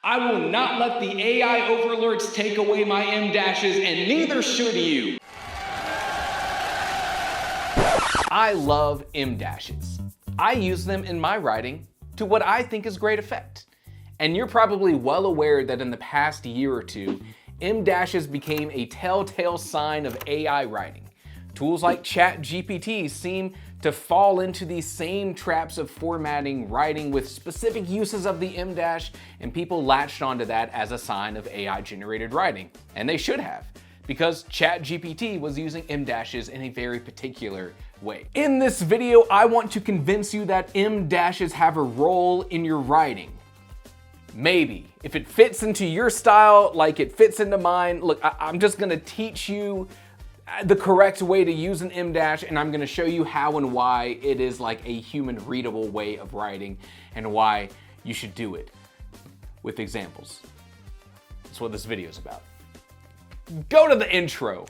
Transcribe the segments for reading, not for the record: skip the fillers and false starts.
I will not let the AI overlords take away my M dashes, and neither should you. I love M dashes. I use them in my writing to what I think is great effect. And you're probably well aware that in the past year or two, M dashes became a telltale sign of AI writing. Tools like ChatGPT seem to fall into these same traps of formatting writing with specific uses of the M dash, and people latched onto that as a sign of AI generated writing. And they should have, because ChatGPT was using M dashes in a very particular way. In this video, I want to convince you that M dashes have a role in your writing. Maybe. If it fits into your style like it fits into mine, look, I'm just gonna teach you the correct way to use an M dash, and I'm gonna show you how and why it is like a human readable way of writing and why you should do it with examples. That's what this video is about. Go to the intro.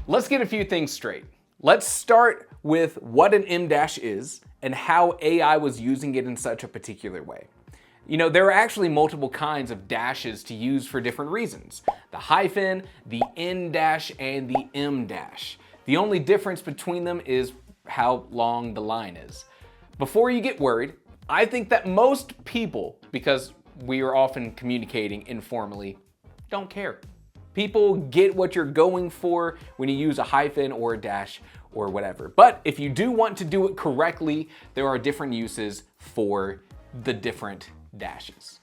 Let's get a few things straight. Let's start with what an M dash is and how AI was using it in such a particular way. You know, there are actually multiple kinds of dashes to use for different reasons. The hyphen, the N dash, and the M dash. The only difference between them is how long the line is. Before you get worried, I think that most people, because we are often communicating informally, don't care. People get what you're going for when you use a hyphen or a dash or whatever. But if you do want to do it correctly, there are different uses for the different dashes.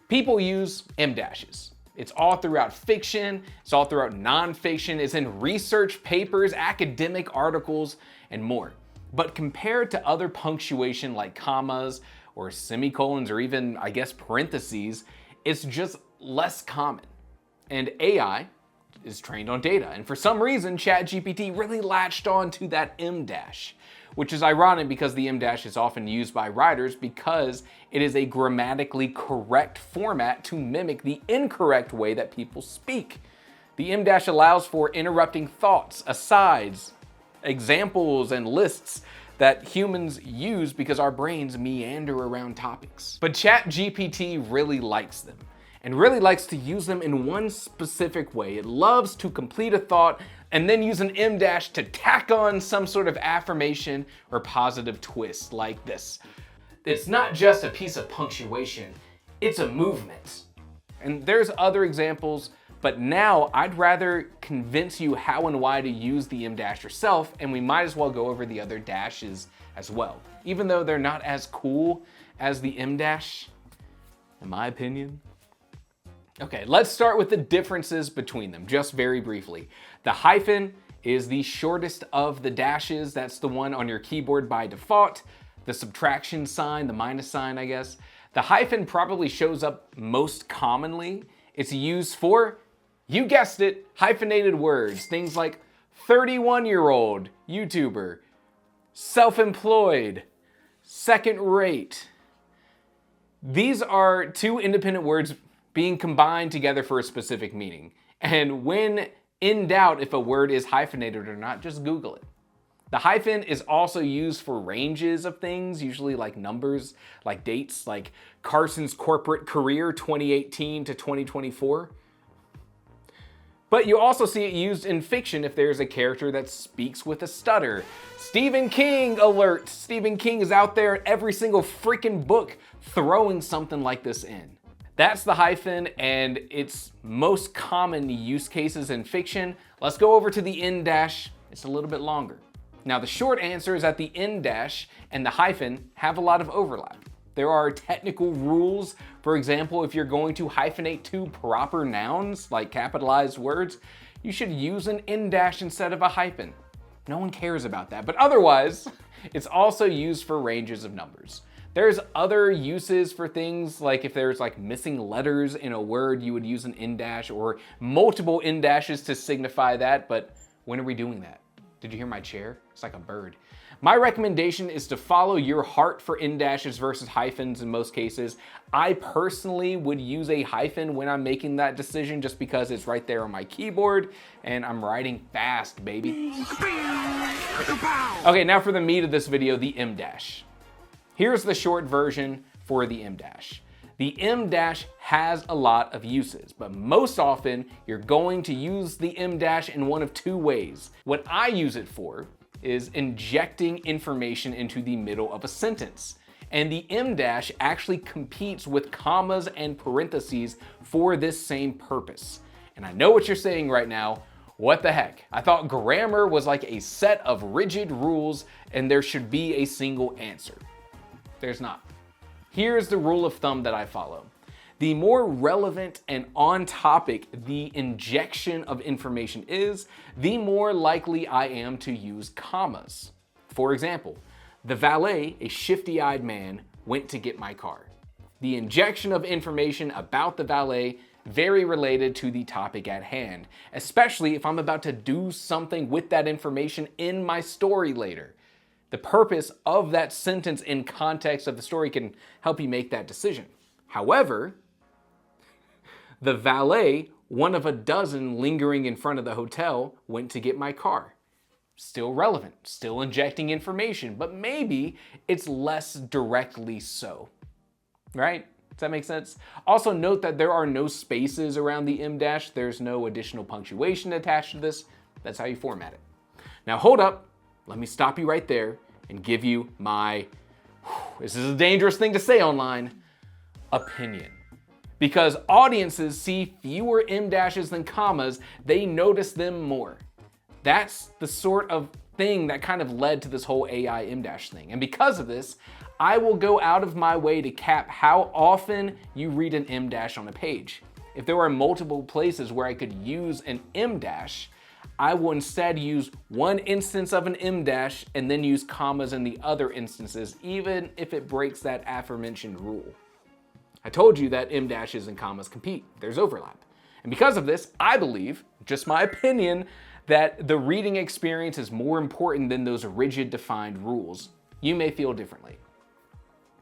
People use M dashes. It's all throughout fiction, it's all throughout nonfiction, it's in research papers, academic articles, and more. But compared to other punctuation like commas or semicolons or even, I guess, parentheses, it's just less common. And AI is trained on data. And for some reason, ChatGPT really latched on to that M dash, which is ironic because the M dash is often used by writers because it is a grammatically correct format to mimic the incorrect way that people speak. The M dash allows for interrupting thoughts, asides, examples, and lists that humans use because our brains meander around topics. But ChatGPT really likes them, and really likes to use them in one specific way. It loves to complete a thought and then use an M dash to tack on some sort of affirmation or positive twist like this. It's not just a piece of punctuation, it's a movement. And there's other examples, but now I'd rather convince you how and why to use the M dash yourself, and we might as well go over the other dashes as well. Even though they're not as cool as the M dash, in my opinion. Okay, let's start with the differences between them, just very briefly. The hyphen is the shortest of the dashes. That's the one on your keyboard by default. The subtraction sign, the minus sign, I guess. The hyphen probably shows up most commonly. It's used for, you guessed it, hyphenated words. Things like 31-year-old YouTuber, self-employed, second rate. These are two independent words being combined together for a specific meaning. And when in doubt if a word is hyphenated or not, just Google it. The hyphen is also used for ranges of things, usually like numbers, like dates, like Carson's corporate career 2018 to 2024. But you also see it used in fiction if there's a character that speaks with a stutter. Stephen King alert! Stephen King is out there in every single freaking book throwing something like this in. That's the hyphen and its most common use cases in fiction. Let's go over to the N dash. It's a little bit longer. Now the short answer is that the N dash and the hyphen have a lot of overlap. There are technical rules. For example, if you're going to hyphenate two proper nouns, like capitalized words, you should use an N dash instead of a hyphen. No one cares about that, but otherwise, it's also used for ranges of numbers. There's other uses for things, like if there's like missing letters in a word, you would use an N dash or multiple N dashes to signify that, but when are we doing that? Did you hear my chair? It's like a bird. My recommendation is to follow your heart for N dashes versus hyphens in most cases. I personally would use a hyphen when I'm making that decision just because it's right there on my keyboard and I'm writing fast, baby. Okay, now for the meat of this video, the M dash. Here's the short version for the M dash. The M dash has a lot of uses, but most often you're going to use the M dash in one of two ways. What I use it for is injecting information into the middle of a sentence. And the M dash actually competes with commas and parentheses for this same purpose. And I know what you're saying right now. What the heck? I thought grammar was like a set of rigid rules and there should be a single answer. There's not. Here's the rule of thumb that I follow. The more relevant and on topic the injection of information is, the more likely I am to use commas. For example, the valet, a shifty-eyed man, went to get my car. The injection of information about the valet very related to the topic at hand, especially if I'm about to do something with that information in my story later. The purpose of that sentence in context of the story can help you make that decision. However, the valet, one of a dozen lingering in front of the hotel, went to get my car. Still relevant, still injecting information, but maybe it's less directly so, right? Does that make sense? Also note that there are no spaces around the M dash. There's no additional punctuation attached to this. That's how you format it. Now hold up, let me stop you right there and give you my, this is a dangerous thing to say online, opinion. Because audiences see fewer M dashes than commas, they notice them more. That's the sort of thing that kind of led to this whole AI M dash thing. And because of this, I will go out of my way to cap how often you read an M dash on a page. If there are multiple places where I could use an M dash, I will instead use one instance of an M dash and then use commas in the other instances, even if it breaks that aforementioned rule. I told you that M dashes and commas compete. There's overlap. And because of this, I believe, just my opinion, that the reading experience is more important than those rigid defined rules. You may feel differently.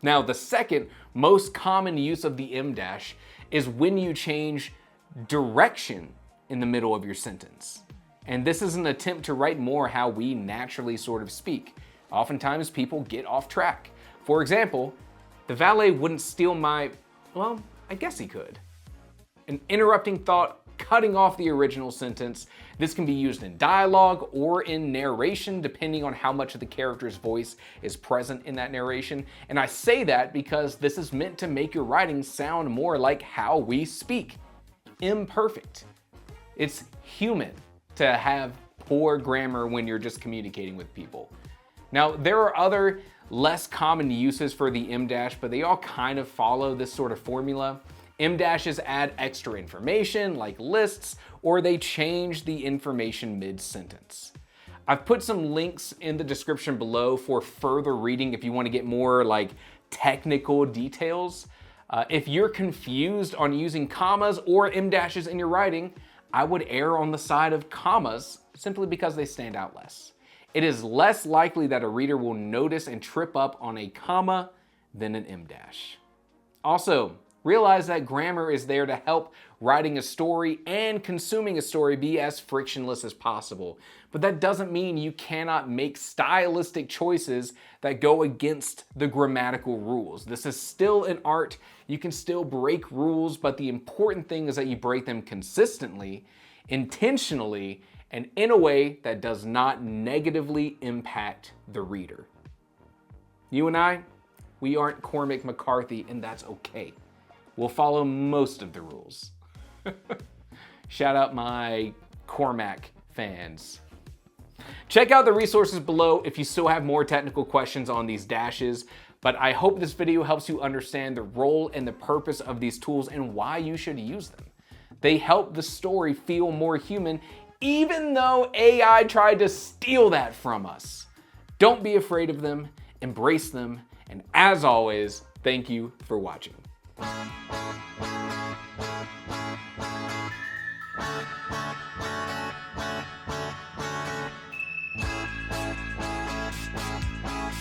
Now, the second most common use of the M dash is when you change direction in the middle of your sentence. And this is an attempt to write more how we naturally sort of speak. Oftentimes people get off track. For example, the valet wouldn't steal my, well, I guess he could. An interrupting thought, cutting off the original sentence. This can be used in dialogue or in narration, depending on how much of the character's voice is present in that narration. And I say that because this is meant to make your writing sound more like how we speak. Imperfect. It's human to have poor grammar when you're just communicating with people. Now, there are other less common uses for the M dash, but they all kind of follow this sort of formula. M dashes add extra information like lists, or they change the information mid-sentence. I've put some links in the description below for further reading if you want to get more like technical details. If you're confused on using commas or M dashes in your writing, I would err on the side of commas simply because they stand out less. It is less likely that a reader will notice and trip up on a comma than an M dash. Also, realize that grammar is there to help writing a story and consuming a story be as frictionless as possible. But that doesn't mean you cannot make stylistic choices that go against the grammatical rules. This is still an art. You can still break rules, but the important thing is that you break them consistently, intentionally, and in a way that does not negatively impact the reader. You and I, we aren't Cormac McCarthy, and that's okay. We'll follow most of the rules. Shout out my Cormac fans. Check out the resources below if you still have more technical questions on these dashes, but I hope this video helps you understand the role and the purpose of these tools and why you should use them. They help the story feel more human, even though AI tried to steal that from us. Don't be afraid of them, embrace them, and as always, thank you for watching.